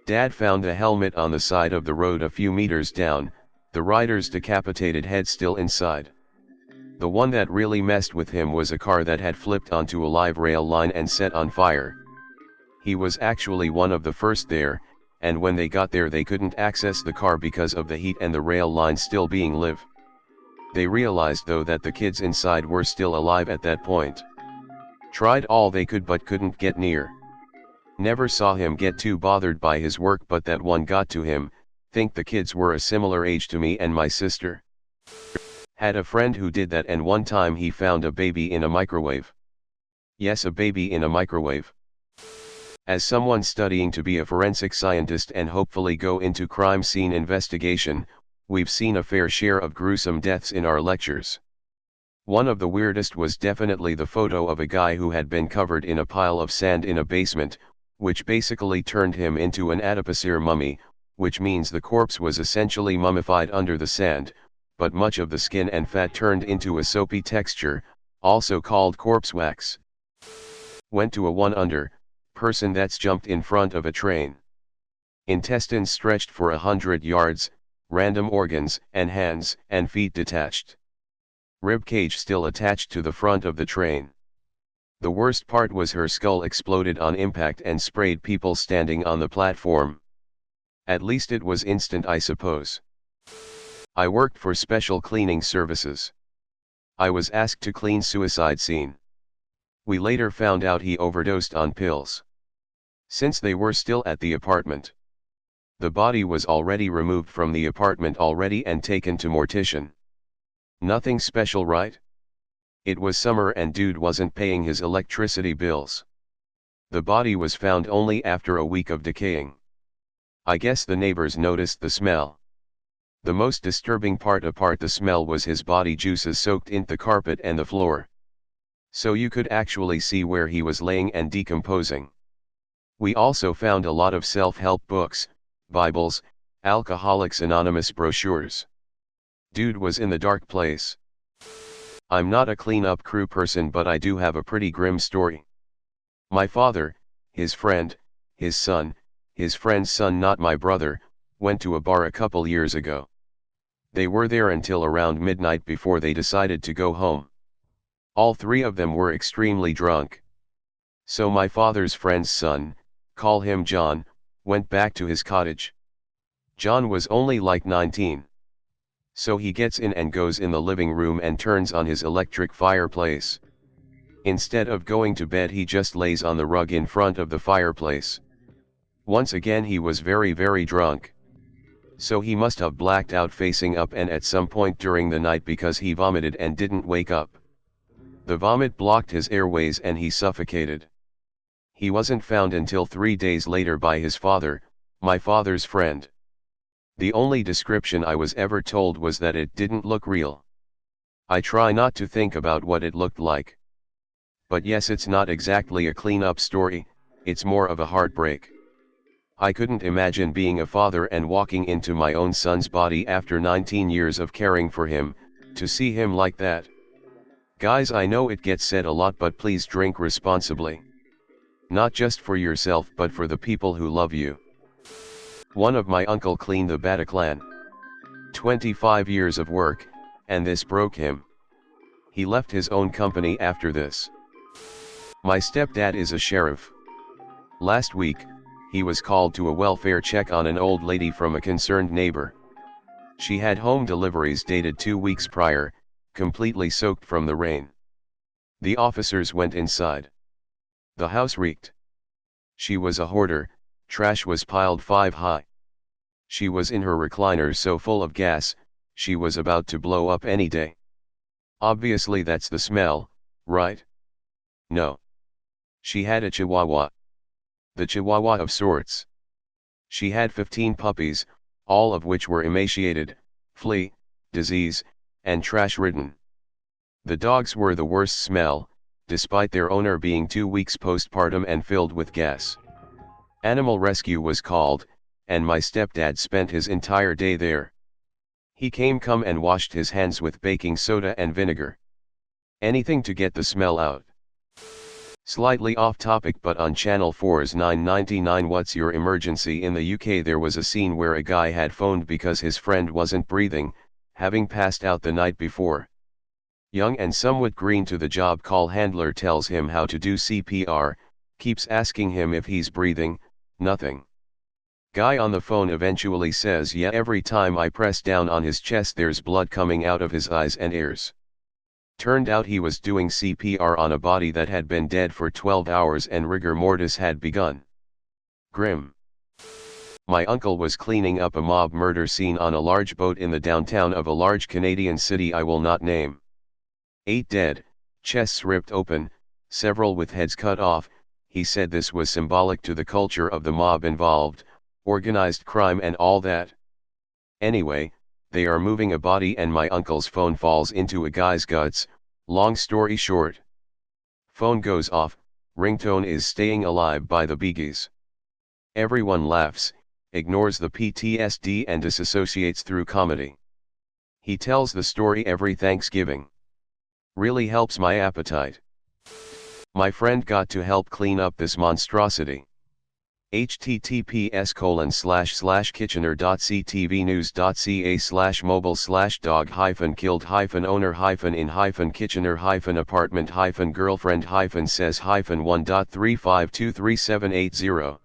Dad found the helmet on the side of the road a few meters down, the rider's decapitated head still inside. The one that really messed with him was a car that had flipped onto a live rail line and set on fire. He was actually one of the first there, and when they got there they couldn't access the car because of the heat and the rail line still being live. They realized though that the kids inside were still alive at that point. Tried all they could but couldn't get near. Never saw him get too bothered by his work, but that one got to him. Think the kids were a similar age to me and my sister. Had a friend who did that, and one time he found a baby in a microwave. Yes, a baby in a microwave. As someone studying to be a forensic scientist and hopefully go into crime scene investigation, we've seen a fair share of gruesome deaths in our lectures. One of the weirdest was definitely the photo of a guy who had been covered in a pile of sand in a basement, which basically turned him into an adipocere mummy, which means the corpse was essentially mummified under the sand, but much of the skin and fat turned into a soapy texture, also called corpse wax. Went to a one-under person that's jumped in front of a train. Intestines stretched for 100 yards, random organs and hands and feet detached. Rib cage still attached to the front of the train. The worst part was her skull exploded on impact and sprayed people standing on the platform. At least it was instant, I suppose. I worked for special cleaning services. I was asked to clean suicide scene. We later found out he overdosed on pills. Since they were still at the apartment. The body was already removed from the apartment already and taken to mortician. Nothing special, right? It was summer and dude wasn't paying his electricity bills. The body was found only after a week of decaying. I guess the neighbors noticed the smell. The most disturbing part apart the smell was his body juices soaked in the carpet and the floor. So you could actually see where he was laying and decomposing. We also found a lot of self-help books, Bibles, Alcoholics Anonymous brochures. Dude was in the dark place. I'm not a cleanup crew person, but I do have a pretty grim story. My father, his friend, his son, his friend's son, not my brother, went to a bar a couple years ago. They were there until around midnight before they decided to go home. All three of them were extremely drunk. So my father's friend's son, call him John, went back to his cottage. John was only like 19. So he gets in and goes in the living room and turns on his electric fireplace. Instead of going to bed, he just lays on the rug in front of the fireplace. Once again he was very drunk. So he must have blacked out facing up and at some point during the night because he vomited and didn't wake up. The vomit blocked his airways and he suffocated. He wasn't found until 3 days later by his father, my father's friend. The only description I was ever told was that it didn't look real. I try not to think about what it looked like. But yes, it's not exactly a clean-up story, it's more of a heartbreak. I couldn't imagine being a father and walking into my own son's body after 19 years of caring for him, to see him like that. Guys, I know it gets said a lot, but please drink responsibly. Not just for yourself but for the people who love you. One of my uncle cleaned the Bataclan. 25 years of work, and this broke him. He left his own company after this. My stepdad is a sheriff. Last week, he was called to a welfare check on an old lady from a concerned neighbor. She had home deliveries dated 2 weeks prior, completely soaked from the rain. The officers went inside. The house reeked. She was a hoarder, trash was piled 5 high. She was in her recliner so full of gas, she was about to blow up any day. Obviously that's the smell, right? No. She had a chihuahua. The chihuahua of sorts. She had 15 puppies, all of which were emaciated, flea, disease, and trash-ridden. The dogs were the worst smell, despite their owner being 2 weeks postpartum and filled with gas. Animal rescue was called, and my stepdad spent his entire day there. He come and washed his hands with baking soda and vinegar. Anything to get the smell out. Slightly off topic, but on Channel 4's 9:99 What's Your Emergency in the UK, there was a scene where a guy had phoned because his friend wasn't breathing, having passed out the night before. Young and somewhat green to the job call handler tells him how to do CPR, keeps asking him if he's breathing, nothing. Guy on the phone eventually says, yeah, every time I press down on his chest there's blood coming out of his eyes and ears. Turned out he was doing CPR on a body that had been dead for 12 hours and rigor mortis had begun. Grim. My uncle was cleaning up a mob murder scene on a large boat in the downtown of a large Canadian city I will not name. 8 dead, chests ripped open, several with heads cut off. He said this was symbolic to the culture of the mob involved, organized crime and all that. Anyway, they are moving a body and my uncle's phone falls into a guy's guts. Long story short. Phone goes off, ringtone is Staying Alive by the Bee Gees. Everyone laughs, ignores the PTSD and disassociates through comedy. He tells the story every Thanksgiving. Really helps my appetite. My friend got to help clean up this monstrosity. https://kitchener.ctv news.ca/mobile/dog-owner-in-kitchener-apartment-1.35237880.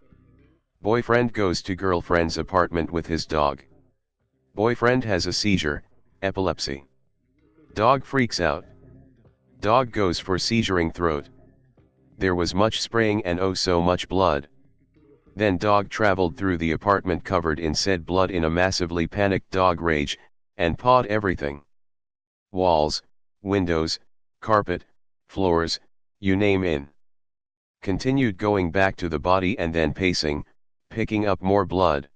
Boyfriend goes to girlfriend's apartment with his dog. Boyfriend has a seizure, epilepsy. Dog freaks out. Dog goes for seizuring throat. There was much spraying and oh so much blood. Then dog traveled through the apartment covered in said blood in a massively panicked dog rage, and pawed everything. Walls, windows, carpet, floors, you name it. Continued going back to the body and then pacing, picking up more blood.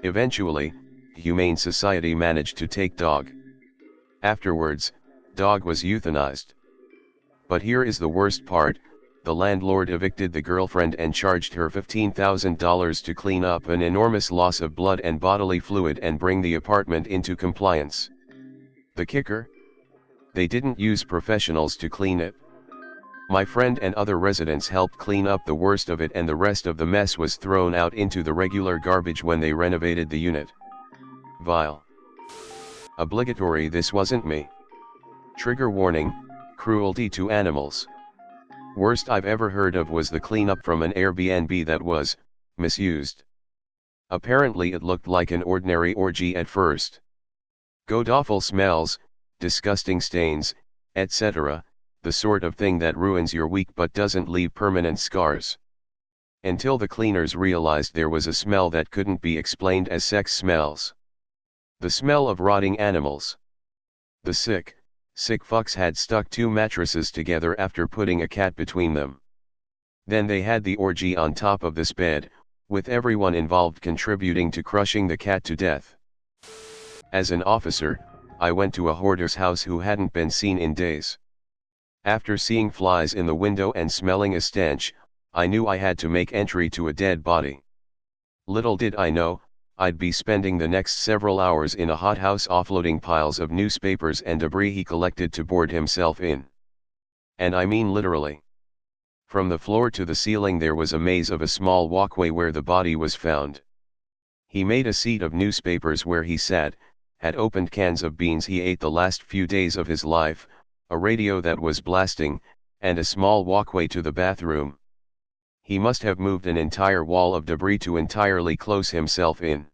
Eventually, Humane Society managed to take dog. Afterwards, dog was euthanized. But here is the worst part. The landlord evicted the girlfriend and charged her $15,000 to clean up an enormous loss of blood and bodily fluid and bring the apartment into compliance. The kicker? They didn't use professionals to clean it. My friend and other residents helped clean up the worst of it and the rest of the mess was thrown out into the regular garbage when they renovated the unit. Vile. Obligatory. This wasn't me. Trigger warning, cruelty to animals. Worst I've ever heard of was the cleanup from an Airbnb that was misused. Apparently it looked like an ordinary orgy at first. God-awful smells, disgusting stains, etc., the sort of thing that ruins your week but doesn't leave permanent scars. Until the cleaners realized there was a smell that couldn't be explained as sex smells. The smell of rotting animals. The sick fucks had stuck 2 mattresses together after putting a cat between them. Then they had the orgy on top of this bed, with everyone involved contributing to crushing the cat to death. As an officer, I went to a hoarder's house who hadn't been seen in days. After seeing flies in the window and smelling a stench, I knew I had to make entry to a dead body. Little did I know, I'd be spending the next several hours in a hothouse offloading piles of newspapers and debris he collected to board himself in. And I mean literally. From the floor to the ceiling there was a maze of a small walkway where the body was found. He made a seat of newspapers where he sat, had opened cans of beans he ate the last few days of his life, a radio that was blasting, and a small walkway to the bathroom. He must have moved an entire wall of debris to entirely close himself in.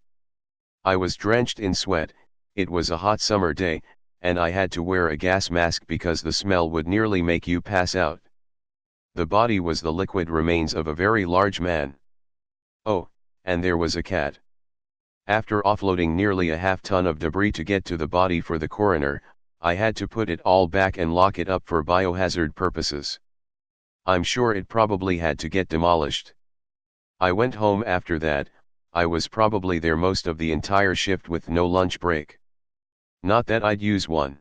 I was drenched in sweat, it was a hot summer day, and I had to wear a gas mask because the smell would nearly make you pass out. The body was the liquid remains of a very large man. Oh, and there was a cat. After offloading nearly a half-ton of debris to get to the body for the coroner, I had to put it all back and lock it up for biohazard purposes. I'm sure it probably had to get demolished. I went home after that. I was probably there most of the entire shift with no lunch break. Not that I'd use one.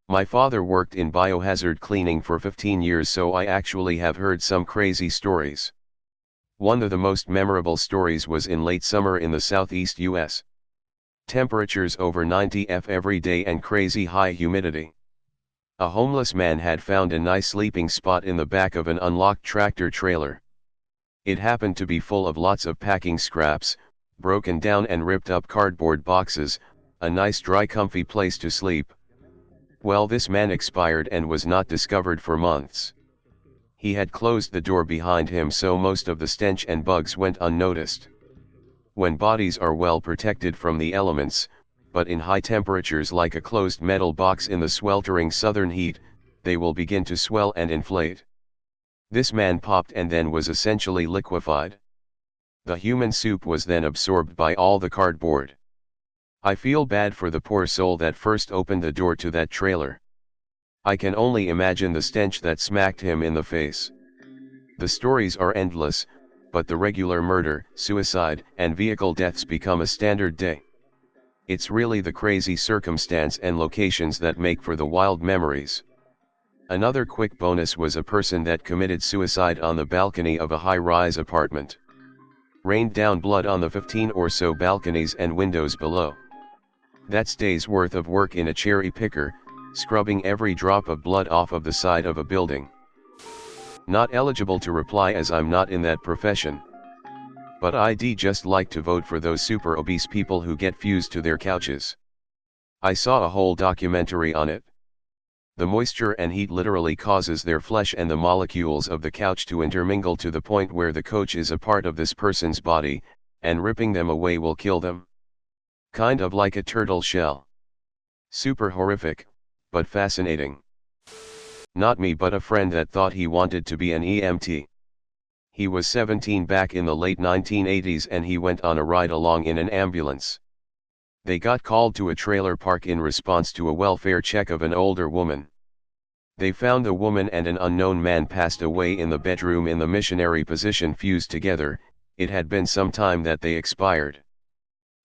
My father worked in biohazard cleaning for 15 years, so I actually have heard some crazy stories. One of the most memorable stories was in late summer in the southeast US. Temperatures over 90°F every day and crazy high humidity. A homeless man had found a nice sleeping spot in the back of an unlocked tractor trailer. It happened to be full of lots of packing scraps, broken down and ripped up cardboard boxes, a nice dry comfy place to sleep. Well, this man expired and was not discovered for months. He had closed the door behind him, so most of the stench and bugs went unnoticed. When bodies are well protected from the elements, but in high temperatures like a closed metal box in the sweltering southern heat, they will begin to swell and inflate. This man popped and then was essentially liquefied. The human soup was then absorbed by all the cardboard. I feel bad for the poor soul that first opened the door to that trailer. I can only imagine the stench that smacked him in the face. The stories are endless, but the regular murder, suicide, and vehicle deaths become a standard day. It's really the crazy circumstance and locations that make for the wild memories. Another quick bonus was a person that committed suicide on the balcony of a high-rise apartment. Rained down blood on the 15 or so balconies and windows below. That's days worth of work in a cherry picker, scrubbing every drop of blood off of the side of a building. Not eligible to reply as I'm not in that profession. But I'd just like to vote for those super obese people who get fused to their couches. I saw a whole documentary on it. The moisture and heat literally causes their flesh and the molecules of the couch to intermingle to the point where the couch is a part of this person's body, and ripping them away will kill them. Kind of like a turtle shell. Super horrific, but fascinating. Not me, but a friend that thought he wanted to be an EMT. He was 17 back in the late 1980s and he went on a ride along in an ambulance. They got called to a trailer park in response to a welfare check of an older woman. They found the woman and an unknown man passed away in the bedroom in the missionary position, fused together. It had been some time that they expired.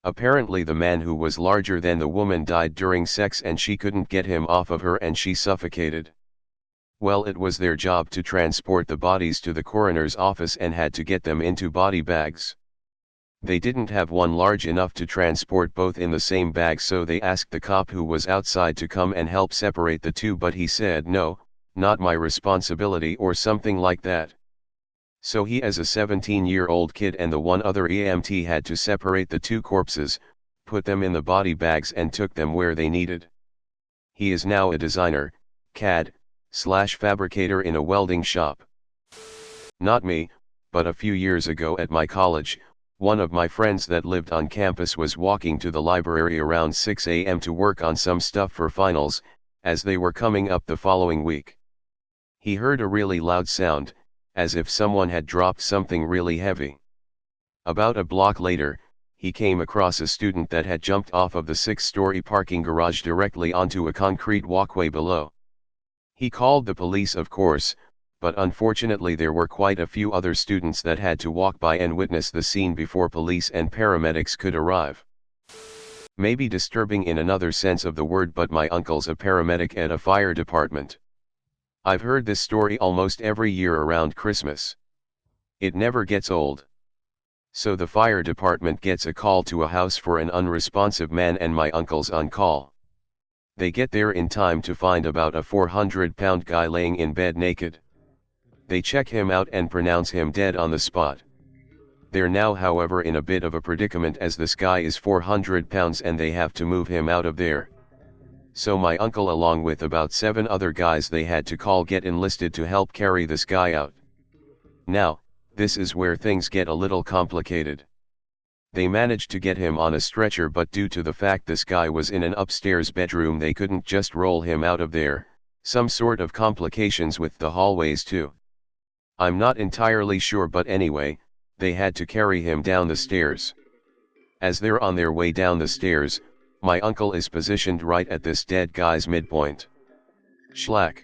Apparently the man, who was larger than the woman, died during sex and she couldn't get him off of her and she suffocated. Well, it was their job to transport the bodies to the coroner's office and had to get them into body bags. They didn't have one large enough to transport both in the same bag, so they asked the cop who was outside to come and help separate the two, but he said no, not my responsibility or something like that. So he, as a 17-year-old kid, and the one other EMT had to separate the two corpses, put them in the body bags and took them where they needed. He is now a designer, CAD/fabricator in a welding shop. Not me, but a few years ago at my college, one of my friends that lived on campus was walking to the library around 6 a.m. to work on some stuff for finals, as they were coming up the following week. He heard a really loud sound, as if someone had dropped something really heavy. About a block later, he came across a student that had jumped off of the 6-story parking garage directly onto a concrete walkway below. He called the police, of course, but unfortunately there were quite a few other students that had to walk by and witness the scene before police and paramedics could arrive. Maybe disturbing in another sense of the word, but my uncle's a paramedic at a fire department. I've heard this story almost every year around Christmas. It never gets old. So the fire department gets a call to a house for an unresponsive man and my uncle's on call. They get there in time to find about a 400-pound guy laying in bed naked. They check him out and pronounce him dead on the spot. They're now, however, in a bit of a predicament, as this guy is 400 pounds and they have to move him out of there. So my uncle, along with about 7 other guys they had to call, get enlisted to help carry this guy out. Now, this is where things get a little complicated. They managed to get him on a stretcher, but due to the fact this guy was in an upstairs bedroom, they couldn't just roll him out of there. Some sort of complications with the hallways too. I'm not entirely sure, but anyway, they had to carry him down the stairs. As they're on their way down the stairs, my uncle is positioned right at this dead guy's midpoint. Schlack.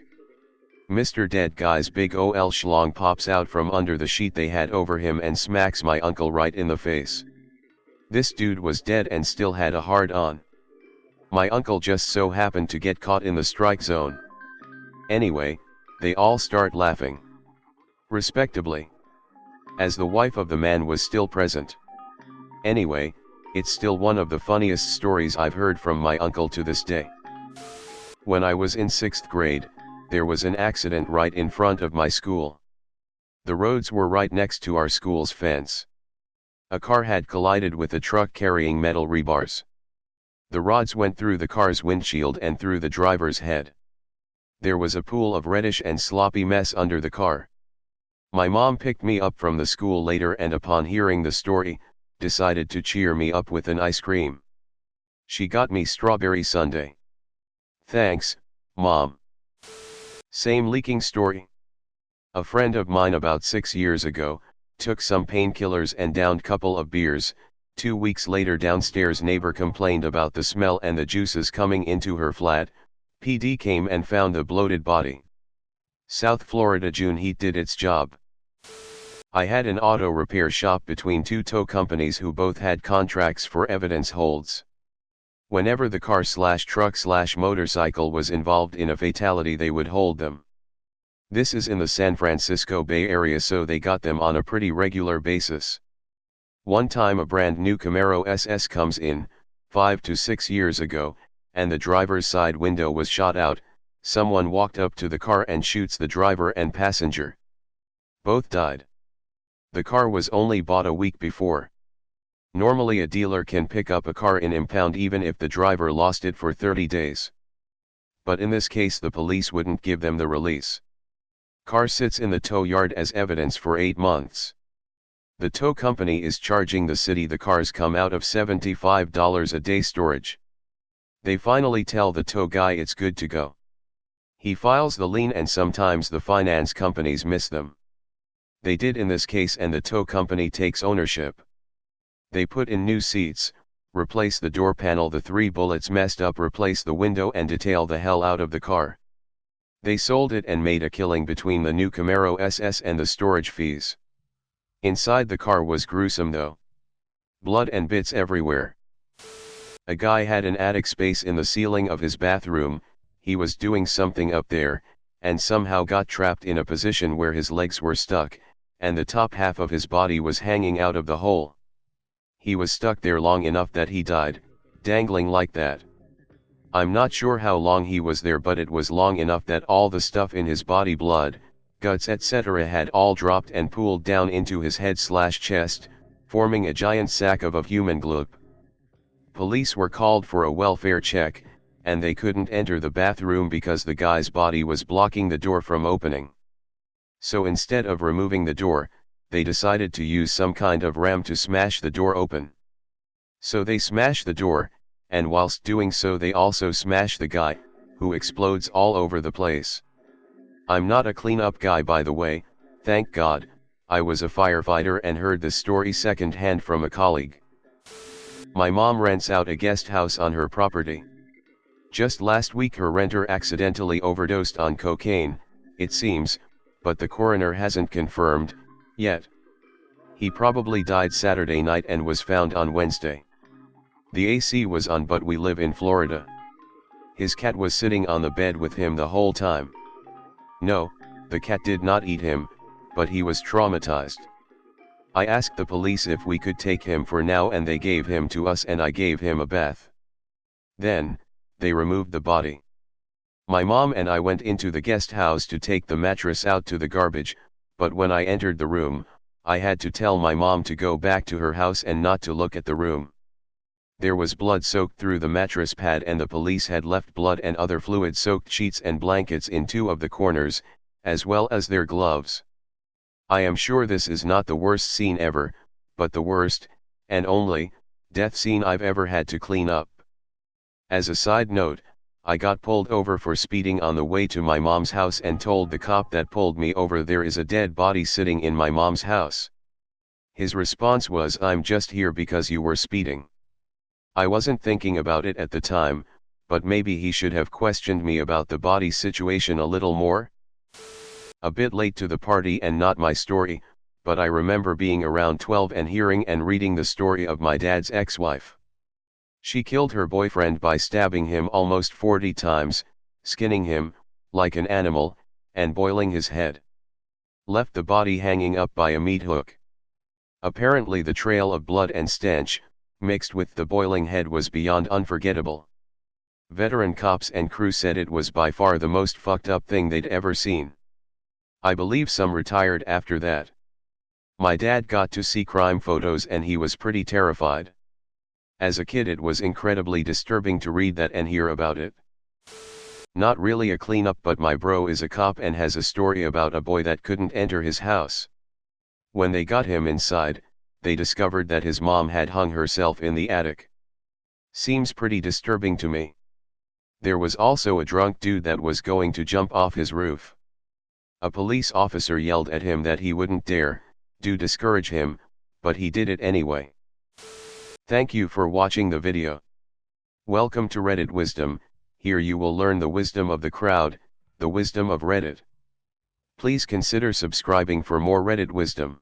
Mr. Dead Guy's big ol' schlong pops out from under the sheet they had over him and smacks my uncle right in the face. This dude was dead and still had a hard on. My uncle just so happened to get caught in the strike zone. Anyway, they all start laughing. Respectably. As the wife of the man was still present. Anyway, It's still one of the funniest stories I've heard from my uncle to this day. When I was in 6th grade, there was an accident right in front of my school. The roads were right next to our school's fence. A car had collided with a truck carrying metal rebars. The rods went through the car's windshield and through the driver's head. There was a pool of reddish and sloppy mess under the car. My mom picked me up from the school later and upon hearing the story, decided to cheer me up with an ice cream. She got me strawberry sundae. Thanks, Mom. Same leaking story. A friend of mine about 6 years ago, took some painkillers and downed couple of beers. 2 weeks later downstairs neighbor complained about the smell and the juices coming into her flat. PD came and found the bloated body. South Florida June heat did its job. I had an auto repair shop between two tow companies who both had contracts for evidence holds. Whenever the car/truck/motorcycle was involved in a fatality they would hold them. This is in the San Francisco Bay Area, so they got them on a pretty regular basis. One time a brand new Camaro SS comes in, 5 to 6 years ago, and the driver's side window was shot out. Someone walked up to the car and shoots the driver and passenger. Both died. The car was only bought a week before. Normally a dealer can pick up a car in impound even if the driver lost it for 30 days. But in this case the police wouldn't give them the release. Car sits in the tow yard as evidence for 8 months. The tow company is charging the city the cars come out of $75 a day storage. They finally tell the tow guy it's good to go. He files the lien and sometimes the finance companies miss them. They did in this case and the tow company takes ownership. They put in new seats, replace the door panel, the 3 bullets messed up, replace the window and detail the hell out of the car. They sold it and made a killing between the new Camaro SS and the storage fees. Inside the car was gruesome though. Blood and bits everywhere. A guy had an attic space in the ceiling of his bathroom. He was doing something up there, and somehow got trapped in a position where his legs were stuck, and the top half of his body was hanging out of the hole. He was stuck there long enough that he died, dangling like that. I'm not sure how long he was there, but it was long enough that all the stuff in his body, blood, guts etc. had all dropped and pooled down into his head/chest, forming a giant sack of human gloop. Police were called for a welfare check, and they couldn't enter the bathroom because the guy's body was blocking the door from opening. So instead of removing the door, they decided to use some kind of ram to smash the door open. So they smash the door, and whilst doing so they also smash the guy, who explodes all over the place. I'm not a cleanup guy, by the way, thank God. I was a firefighter and heard this story second-hand from a colleague. My mom rents out a guest house on her property. Just last week her renter accidentally overdosed on cocaine, it seems, but the coroner hasn't confirmed yet. He probably died Saturday night and was found on Wednesday. The AC was on, but we live in Florida. His cat was sitting on the bed with him the whole time. No, the cat did not eat him, but he was traumatized. I asked the police if we could take him for now and they gave him to us and I gave him a bath. Then, they removed the body. My mom and I went into the guest house to take the mattress out to the garbage, but when I entered the room, I had to tell my mom to go back to her house and not to look at the room. There was blood soaked through the mattress pad and the police had left blood and other fluid-soaked sheets and blankets in 2 of the corners, as well as their gloves. I am sure this is not the worst scene ever, but the worst, and only, death scene I've ever had to clean up. As a side note, I got pulled over for speeding on the way to my mom's house and told the cop that pulled me over there is a dead body sitting in my mom's house. His response was, I'm just here because you were speeding. I wasn't thinking about it at the time, but maybe he should have questioned me about the body situation a little more. A bit late to the party and not my story, but I remember being around 12 and hearing and reading the story of my dad's ex-wife. She killed her boyfriend by stabbing him almost 40 times, skinning him, like an animal, and boiling his head. Left the body hanging up by a meat hook. Apparently the trail of blood and stench, mixed with the boiling head was beyond unforgettable. Veteran cops and crew said it was by far the most fucked up thing they'd ever seen. I believe some retired after that. My dad got to see crime photos and he was pretty terrified. As a kid it was incredibly disturbing to read that and hear about it. Not really a cleanup, but my bro is a cop and has a story about a boy that couldn't enter his house. When they got him inside, they discovered that his mom had hung herself in the attic. Seems pretty disturbing to me. There was also a drunk dude that was going to jump off his roof. A police officer yelled at him that he wouldn't dare, to discourage him, but he did it anyway. Thank you for watching the video. Welcome to Reddit Wisdom. Here you will learn the wisdom of the crowd, the wisdom of Reddit. Please consider subscribing for more Reddit wisdom.